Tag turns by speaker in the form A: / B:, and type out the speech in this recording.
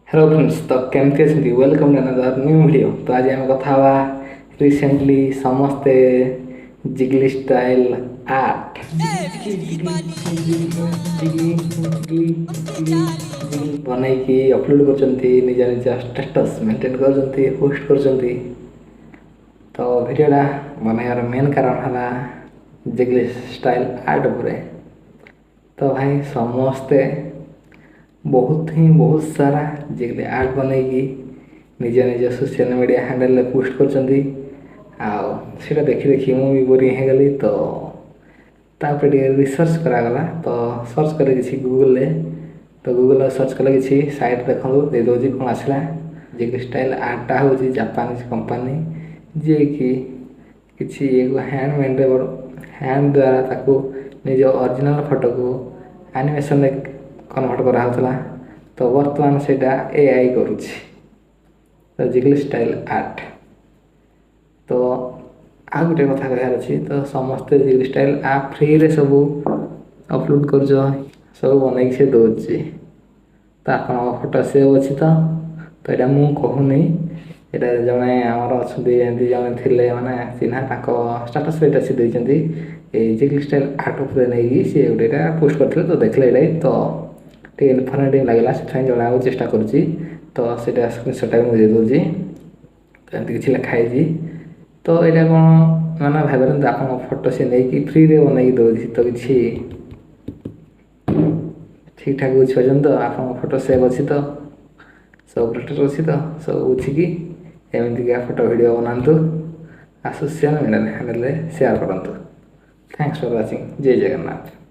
A: Hello friends, तो केमती अच्छी welcome to another new video. तो आज आम कथा हवा रिसेंटली समस्ते जिगली स्टाइल आर्ट जिगली बनैकी अपलोड कर निज निज स्टेटस मेंटेन कर पोस्ट कर। तो वीडियोटा बनाइबार मेन कारण है जिगली स्टाइल आर्ट उपर। तो भाई समस्ते बहुत सारा जिगली आर्ट बनैकी निज निज सोशल मीडिया हैंडल पोस्ट कर देखी देखी मुझे बोरिंग हो गली। तो तापर रिसर्च करागला। तो सर्च कले कि गूगल। तो गूगल सर्च कले कि साइट देखो दे दूँ कौन आसला। जिगली स्टाइल आर्टा हूँ जापानीज कंपनी जी कि हैंडमेड हैंड द्वारा ताकू निज ओरिजिनल फोटो को एनिमेशन कन्वर्ट कराला। तो बर्तमान से एआई करुच्ची। तो जिगली स्टाइल आर्ट। तो आ गोटे कथा कहार अच्छी। तो समस्ते जिगली स्टाइल आप फ्री रे सब अपलोड कर सब बनई से दूसरी। तो आप फोटो सेव अच्छी। तो यहाँ मुझे कहूनी यहाँ जड़े आमर अच्छा जड़े थे मैंने चिन्हा स्टाटस पे सी देती जिगली स्टाइल आर्ट उपर नहीं सी गोटे पोस्ट करते। तो देखले ये तो इनफर्मेटिव लगे से जनाक चेष्टा करुँची। तो सीटा स्क्रीनशॉट भी मुझे दूसरी। तो एमती किसी लिखाई। तो यहाँ कौन मैंने भाई आप फोटो से नहीं फ्री रे बनई दूसरी। तो किसी ठीक ठाक बुझीपार। तो आप फोटो सेव अच्छी। तो सब प्रोटेक्ट अच्छी। तो सब बुझिकी एमतीका फोटो वीडियो बनातु आ सोशल मीडिया हैंडल शेयर करूँ। Thanks for watching. जय जगन्नाथ।